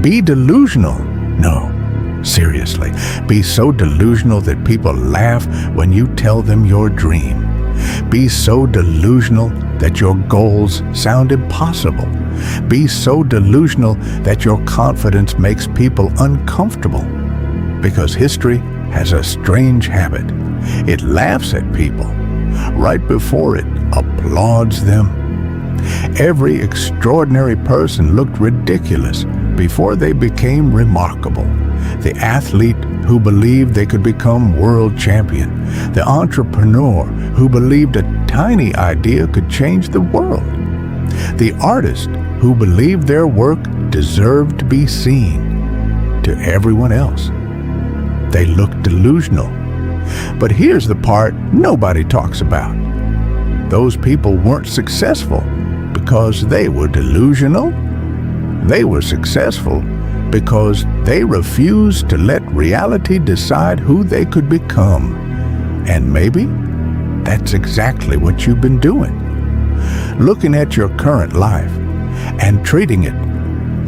Be delusional. No, seriously, be so delusional that people laugh when you tell them your dream. Be so delusional that your goals sound impossible. Be so delusional that your confidence makes people uncomfortable. Because history has a strange habit. It laughs at people right before it applauds them. Every extraordinary person looked ridiculous before they became remarkable. The athlete who believed they could become world champion. The entrepreneur who believed a tiny idea could change the world. The artist who believed their work deserved to be seen. To everyone else, they looked delusional. But here's the part nobody talks about. Those people weren't successful because they were delusional. They were successful because they refused to let reality decide who they could become. And maybe that's exactly what you've been doing. Looking at your current life and treating it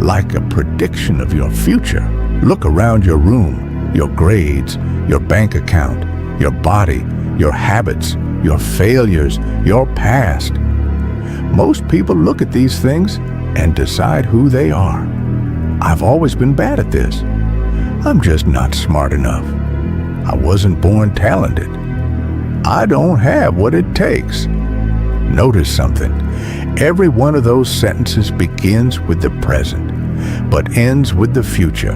like a prediction of your future. Look around your room, your grades, your bank account, your body, your habits, your failures, your past. Most people look at these things and decide who they are. I've always been bad at this. I'm just not smart enough. I wasn't born talented. I don't have what it takes. Notice something. Every one of those sentences begins with the present, but ends with the future.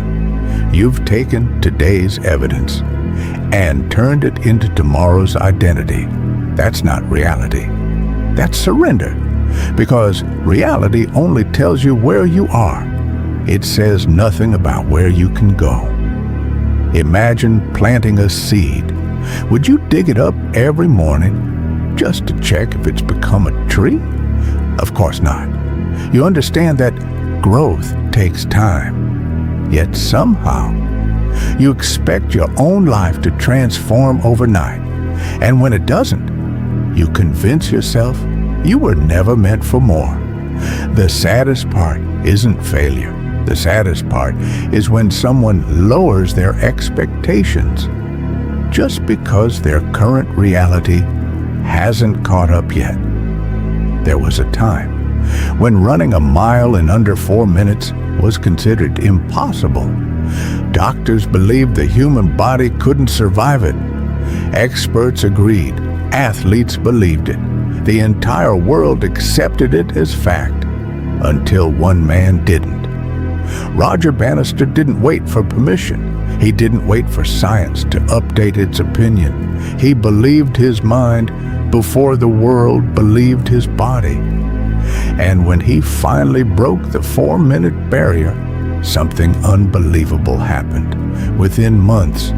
You've taken today's evidence and turned it into tomorrow's identity. That's not reality. That's surrender. Because reality only tells you where you are. It says nothing about where you can go. Imagine planting a seed. Would you dig it up every morning just to check if it's become a tree? Of course not. You understand that growth takes time. Yet somehow, you expect your own life to transform overnight. And when it doesn't, you convince yourself you were never meant for more. The saddest part isn't failure. The saddest part is when someone lowers their expectations just because their current reality hasn't caught up yet. There was a time when running a mile in under 4 minutes was considered impossible. Doctors believed the human body couldn't survive it. Experts agreed. Athletes believed it. The entire world accepted it as fact, until one man didn't. Roger Bannister didn't wait for permission. He didn't wait for science to update its opinion. He believed his mind before the world believed his body. And when he finally broke the 4-minute barrier, something unbelievable happened. Within months,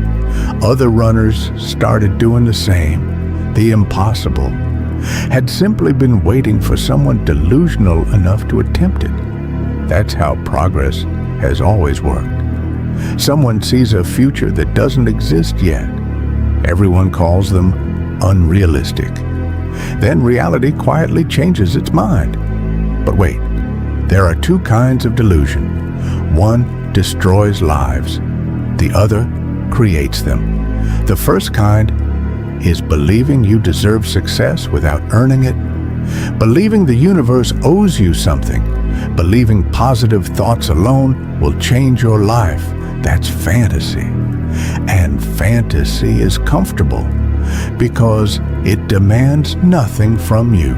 other runners started doing the same. The impossible had simply been waiting for someone delusional enough to attempt it. That's how progress has always worked. Someone sees a future that doesn't exist yet. Everyone calls them unrealistic. Then reality quietly changes its mind. But wait, there are two kinds of delusion. One destroys lives. The other creates them. The first kind is believing you deserve success without earning it. Believing the universe owes you something. Believing positive thoughts alone will change your life. That's fantasy. And fantasy is comfortable because it demands nothing from you.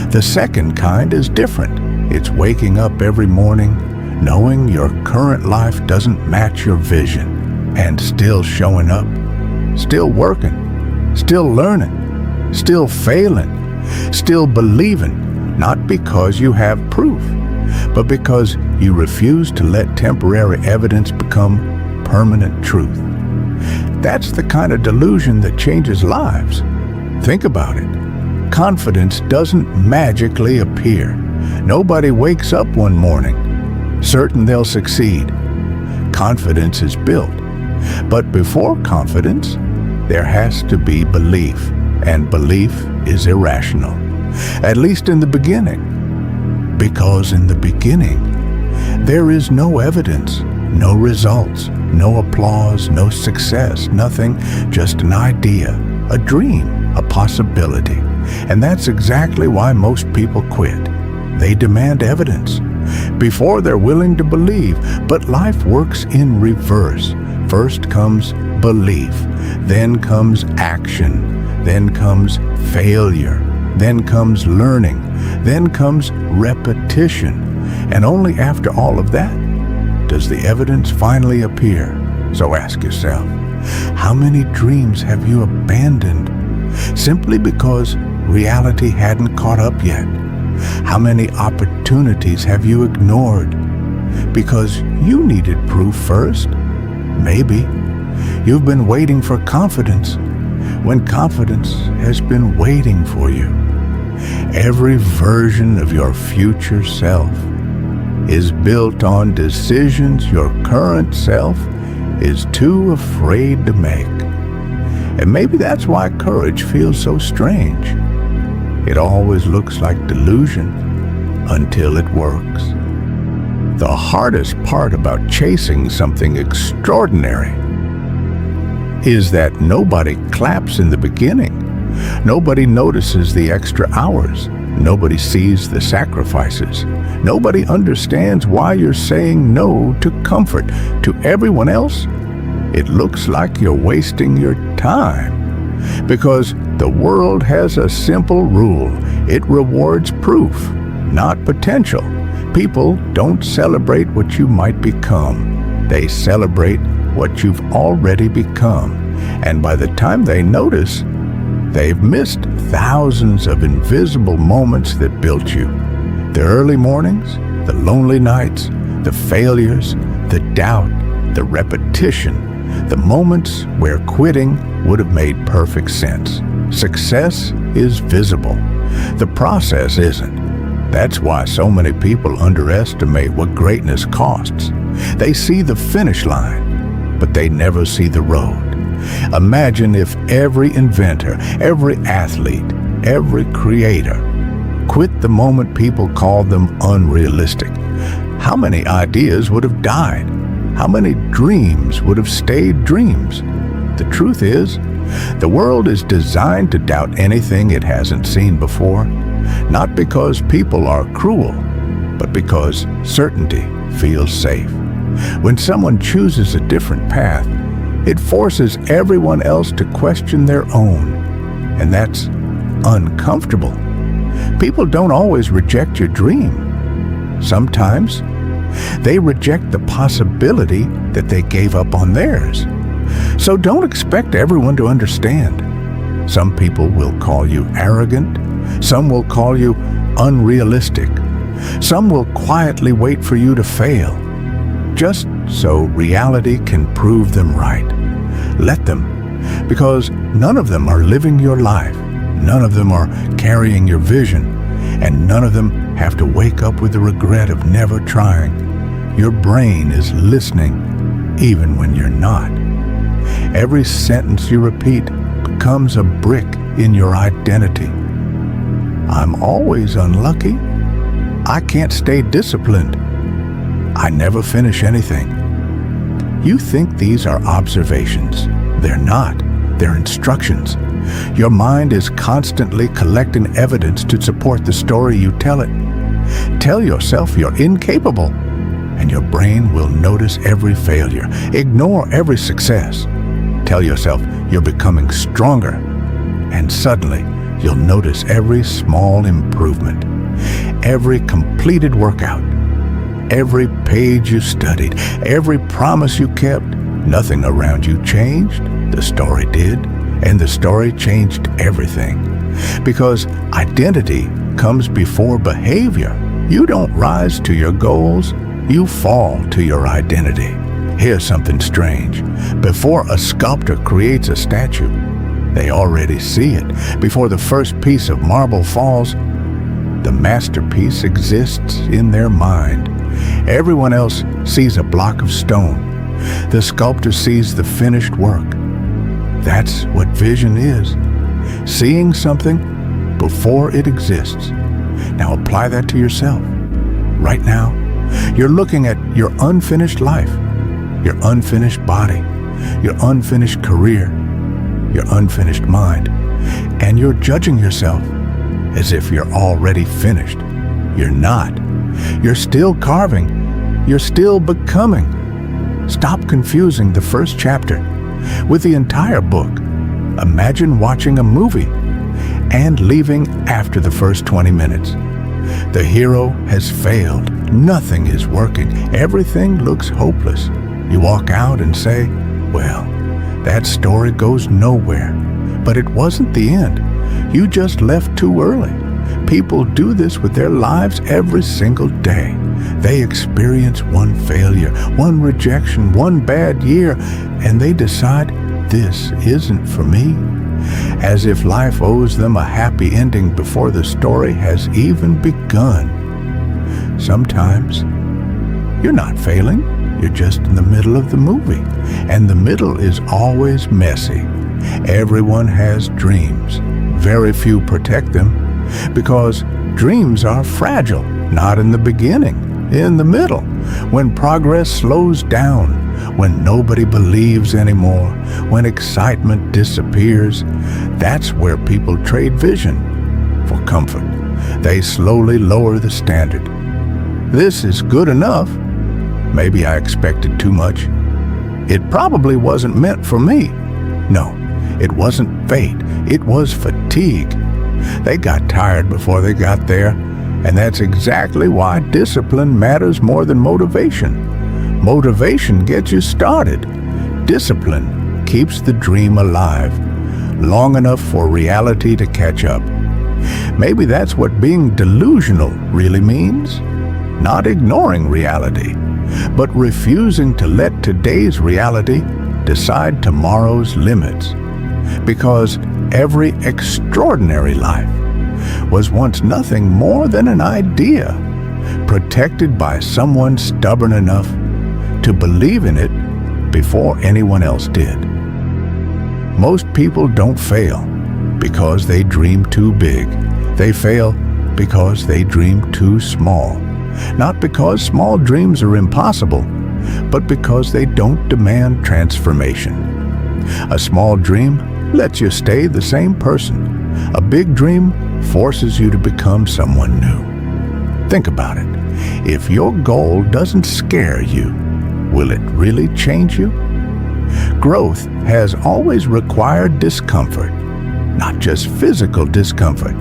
The second kind is different. It's waking up every morning knowing your current life doesn't match your vision and still showing up, still working, still learning, still failing, still believing, not because you have proof, but because you refuse to let temporary evidence become permanent truth. That's the kind of delusion that changes lives. Think about it. Confidence doesn't magically appear. Nobody wakes up one morning certain they'll succeed. Confidence is built. But before confidence, there has to be belief, and belief is irrational, at least in the beginning. Because in the beginning, There is no evidence, no results, no applause, no success, nothing, just an idea, a dream, a possibility. And that's exactly why most people quit. They demand evidence before they're willing to believe. But life works in reverse. First comes belief, then comes action, then comes failure, then comes learning, then comes repetition. And only after all of that does the evidence finally appear. So ask yourself, how many dreams have you abandoned simply because reality hadn't caught up yet? How many opportunities have you ignored because you needed proof first? Maybe you've been waiting for confidence when confidence has been waiting for you. Every version of your future self is built on decisions your current self is too afraid to make. And maybe that's why courage feels so strange. It always looks like delusion until it works. The hardest part about chasing something extraordinary is that nobody claps in the beginning. Nobody notices the extra hours. Nobody sees the sacrifices. Nobody understands why you're saying no to comfort. To everyone else, it looks like you're wasting your time. Because the world has a simple rule. It rewards proof, not potential. People don't celebrate what you might become. They celebrate what you've already become. And by the time they notice, they've missed thousands of invisible moments that built you. The early mornings, the lonely nights, the failures, the doubt, the repetition, the moments where quitting would have made perfect sense. Success is visible. The process isn't. That's why so many people underestimate what greatness costs. They see the finish line, but they never see the road. Imagine if every inventor, every athlete, every creator quit the moment people called them unrealistic. How many ideas would have died? How many dreams would have stayed dreams? The truth is, the world is designed to doubt anything it hasn't seen before, not because people are cruel, but because certainty feels safe. When someone chooses a different path, it forces everyone else to question their own, and that's uncomfortable. People don't always reject your dream. Sometimes they reject the possibility that they gave up on theirs. So don't expect everyone to understand. Some people will call you arrogant. Some will call you unrealistic. Some will quietly wait for you to fail, just so reality can prove them right. Let them, because none of them are living your life. None of them are carrying your vision, and none of them have to wake up with the regret of never trying. Your brain is listening, even when you're not. Every sentence you repeat becomes a brick in your identity. I'm always unlucky. I can't stay disciplined. I never finish anything. You think these are observations. They're not. They're instructions. Your mind is constantly collecting evidence to support the story you tell it. Tell yourself you're incapable, and your brain will notice every failure, ignore every success. Tell yourself you're becoming stronger, and suddenly you'll notice every small improvement, every completed workout, every page you studied, every promise you kept. Nothing around you changed. The story did, and the story changed everything. Because identity comes before behavior. You don't rise to your goals, you fall to your identity. Here's something strange. Before a sculptor creates a statue, they already see it. Before the first piece of marble falls, the masterpiece exists in their mind. Everyone else sees a block of stone. The sculptor sees the finished work. That's what vision is. Seeing something before it exists. Now apply that to yourself. Right now, You're looking at your unfinished life, your unfinished body, your unfinished career, your unfinished mind, and you're judging yourself as if you're already finished. You're not. You're still carving. You're still becoming. Stop confusing the first chapter with the entire book. Imagine watching a movie and leaving after the first 20 minutes. The hero has failed. Nothing is working. Everything looks hopeless. You walk out and say, well, that story goes nowhere. But it wasn't the end. You just left too early. People do this with their lives every single day. They experience one failure, one rejection, one bad year, and they decide, this isn't for me. As if life owes them a happy ending before the story has even begun. Sometimes you're not failing, you're just in the middle of the movie, and the middle is always messy. Everyone has dreams. Very few protect them because dreams are fragile, not in the beginning, in the middle, when progress slows down, when nobody believes anymore, when excitement disappears. That's where people trade vision for comfort. They slowly lower the standard. This is good enough. Maybe I expected too much. It probably wasn't meant for me. No, it wasn't fate. It was fatigue. They got tired before they got there, and that's exactly why discipline matters more than motivation. Motivation gets you started. Discipline keeps the dream alive, long enough for reality to catch up. Maybe that's what being delusional really means. Not ignoring reality, but refusing to let today's reality decide tomorrow's limits. Because every extraordinary life was once nothing more than an idea, protected by someone stubborn enough to believe in it before anyone else did. Most people don't fail because they dream too big. They fail because they dream too small. Not because small dreams are impossible, but because they don't demand transformation. A small dream lets you stay the same person. A big dream forces you to become someone new. Think about it. If your goal doesn't scare you, will it really change you? Growth has always required discomfort, not just physical discomfort,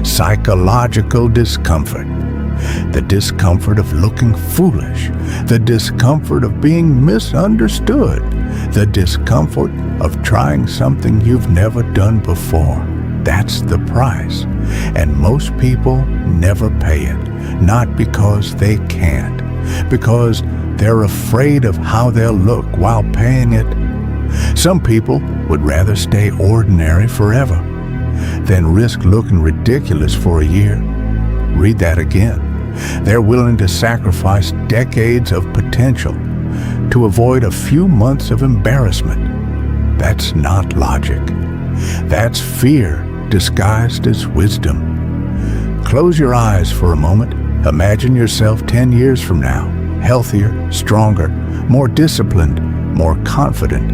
psychological discomfort. The discomfort of looking foolish, the discomfort of being misunderstood, the discomfort of trying something you've never done before. That's the price. And most people never pay it, not because they can't, because they're afraid of how they'll look while paying it. Some people would rather stay ordinary forever than risk looking ridiculous for a year. Read that again. They're willing to sacrifice decades of potential to avoid a few months of embarrassment. That's not logic. That's fear disguised as wisdom. Close your eyes for a moment. Imagine yourself 10 years from now, healthier, stronger, more disciplined, more confident,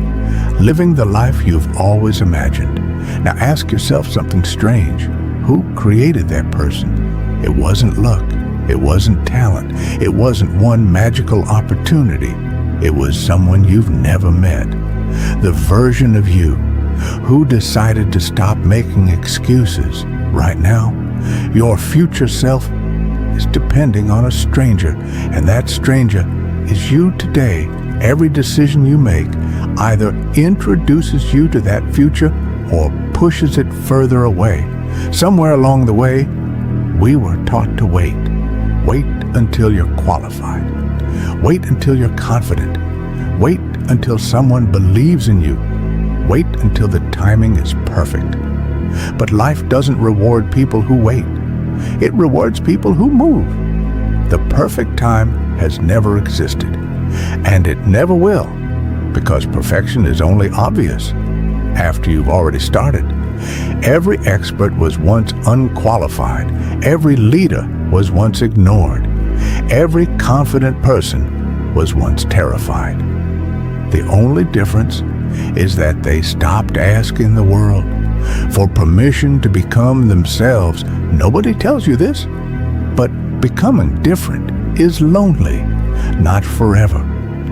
living the life you've always imagined. Now ask yourself something strange. Who created that person? It wasn't luck. It wasn't talent. It wasn't one magical opportunity. It was someone you've never met. The version of you who decided to stop making excuses. Right now, your future self is depending on a stranger, and that stranger is you today. Every decision you make either introduces you to that future or pushes it further away. Somewhere along the way, we were taught to wait. Wait until you're qualified. Wait until you're confident. Wait until someone believes in you. Wait until the timing is perfect. But life doesn't reward people who wait. It rewards people who move. The perfect time has never existed, and it never will, because perfection is only obvious after you've already started. Every expert was once unqualified. Every leader was once ignored. Every confident person was once terrified. The only difference is that they stopped asking the world for permission to become themselves. Nobody tells you this, but becoming different is lonely, not forever,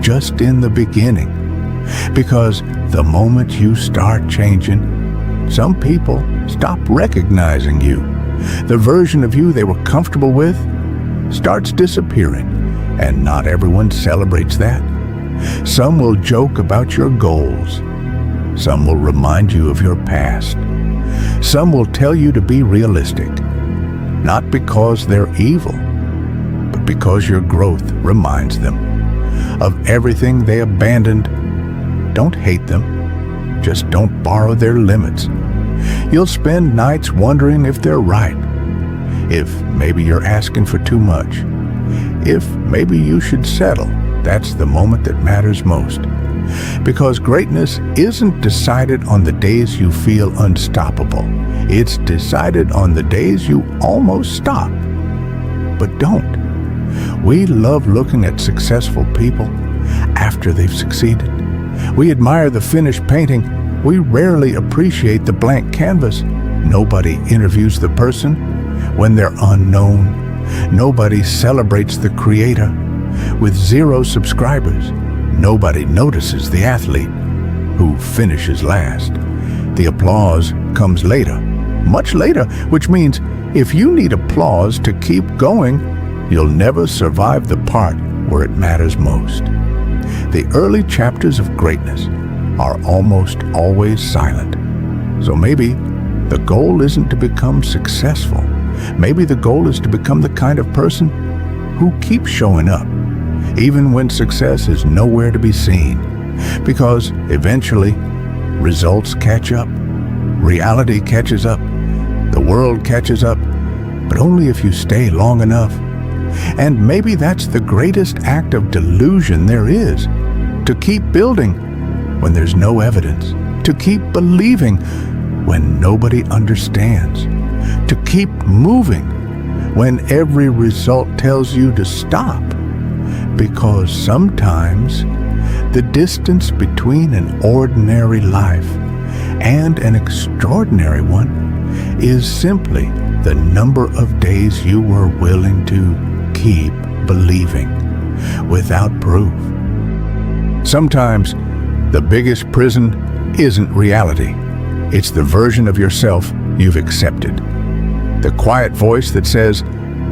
just in the beginning. Because the moment you start changing, some people stop recognizing you. The version of you they were comfortable with starts disappearing, and not everyone celebrates that. Some will joke about your goals. Some will remind you of your past. Some will tell you to be realistic, not because they're evil, but because your growth reminds them of everything they abandoned. Don't hate them, just don't borrow their limits. You'll spend nights wondering if they're right, if maybe you're asking for too much, if maybe you should settle. That's the moment that matters most. Because greatness isn't decided on the days you feel unstoppable. It's decided on the days you almost stop, but don't. We love looking at successful people after they've succeeded. We admire the finished painting. We rarely appreciate the blank canvas. Nobody interviews the person when they're unknown. Nobody celebrates the creator. With 0 subscribers, nobody notices the athlete who finishes last. The applause comes later, much later, which means if you need applause to keep going, you'll never survive the part where it matters most. The early chapters of greatness are almost always silent. So maybe the goal isn't to become successful. Maybe the goal is to become the kind of person who keeps showing up, even when success is nowhere to be seen. Because eventually, results catch up, reality catches up, the world catches up, but only if you stay long enough. And maybe that's the greatest act of delusion there is, to keep building when there's no evidence, to keep believing when nobody understands, to keep moving when every result tells you to stop. Because sometimes the distance between an ordinary life and an extraordinary one is simply the number of days you were willing to keep believing without proof. Sometimes the biggest prison isn't reality. It's the version of yourself you've accepted. The quiet voice that says,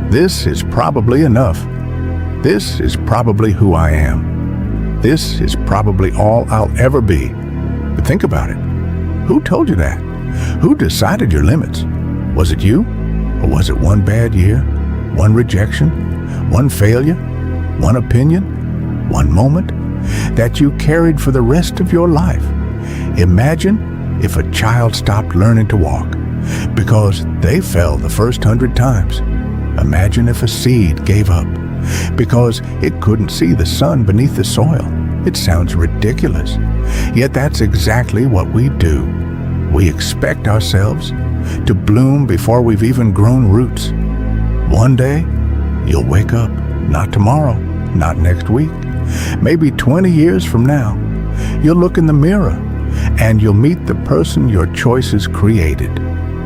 "This is probably enough. This is probably who I am. This is probably all I'll ever be." But think about it. Who told you that? Who decided your limits? Was it you? Or was it one bad year, one rejection, one failure, one opinion, one moment that you carried for the rest of your life? Imagine if a child stopped learning to walk because they fell the first 100 times. Imagine if a seed gave up because it couldn't see the sun beneath the soil. It sounds ridiculous, yet that's exactly what we do. We expect ourselves to bloom before we've even grown roots. One day, you'll wake up, not tomorrow, not next week, maybe 20 years from now. You'll look in the mirror and you'll meet the person your choices created.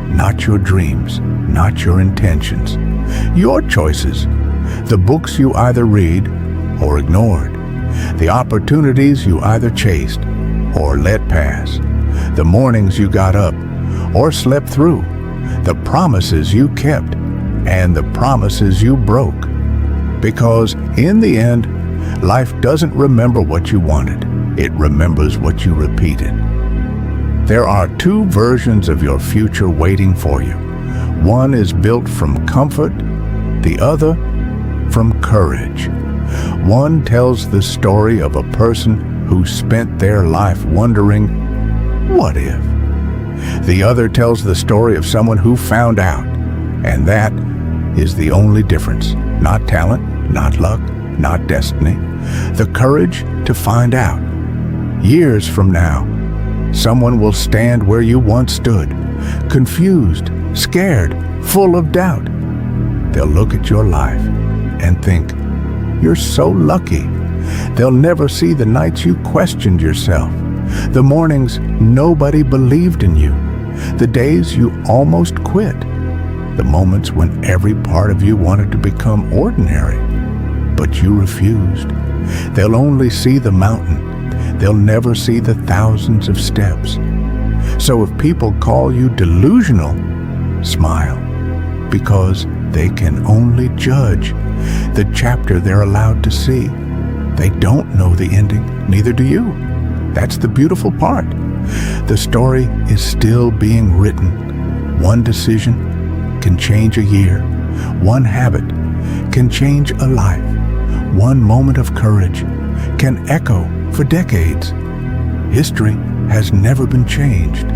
Not your dreams, not your intentions. Your choices. The books you either read or ignored. The opportunities you either chased or let pass. The mornings you got up or slept through. The promises you kept and the promises you broke. Because in the end, life doesn't remember what you wanted. It remembers what you repeated. There are 2 versions of your future waiting for you. One is built from comfort, the other from courage. One tells the story of a person who spent their life wondering, what if? The other tells the story of someone who found out. And that is the only difference. Not talent, not luck, not destiny. The courage to find out. Years from now, someone will stand where you once stood, confused, scared, full of doubt. They'll look at your life and think, "You're so lucky." They'll never see the nights you questioned yourself, the mornings nobody believed in you, the days you almost quit, the moments when every part of you wanted to become ordinary, but you refused. They'll only see the mountain. They'll never see the thousands of steps. So if people call you delusional, smile, because they can only judge the chapter they're allowed to see. They don't know the ending, neither do you. That's the beautiful part. The story is still being written. One decision can change a year. One habit can change a life. One moment of courage can echo for decades. History has never been changed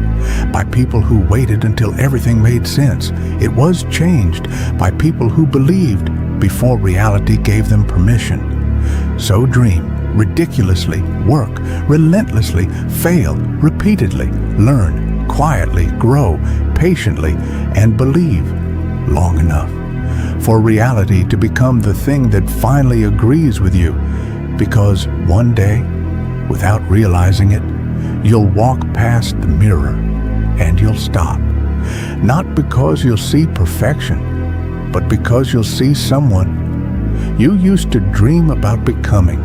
by people who waited until everything made sense. It was changed by people who believed before reality gave them permission. So dream ridiculously, work relentlessly, fail repeatedly, learn quietly, grow patiently, and believe long enough for reality to become the thing that finally agrees with you. Because one day, without realizing it, you'll walk past the mirror and you'll stop. Not because you'll see perfection, but because you'll see someone you used to dream about becoming.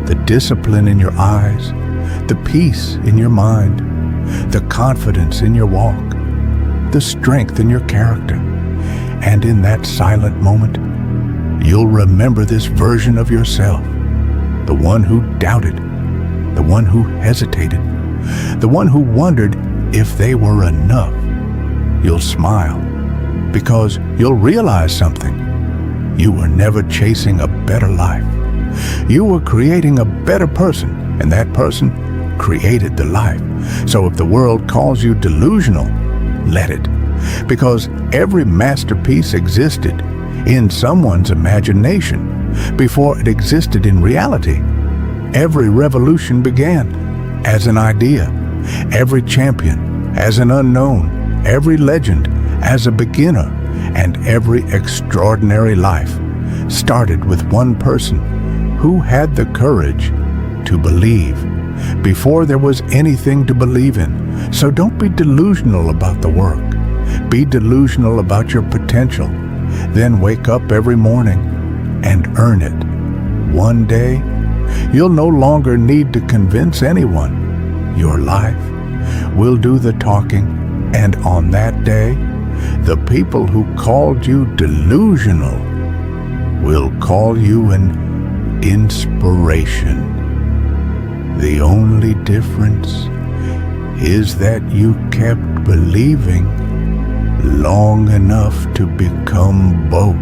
The discipline in your eyes, the peace in your mind, the confidence in your walk, the strength in your character. And in that silent moment, you'll remember this version of yourself, the one who doubted, the one who hesitated, the one who wondered if they were enough. You'll smile because you'll realize something. You were never chasing a better life. You were creating a better person, and that person created the life. So if the world calls you delusional, let it. Because every masterpiece existed in someone's imagination before it existed in reality. Every revolution began as an idea, every champion as an unknown, every legend as a beginner, and every extraordinary life started with one person who had the courage to believe before there was anything to believe in. So don't be delusional about the work. Be delusional about your potential. Then wake up every morning and earn it. One day, you'll no longer need to convince anyone. Your life will do the talking, and on that day, the people who called you delusional will call you an inspiration. The only difference is that you kept believing long enough to become both.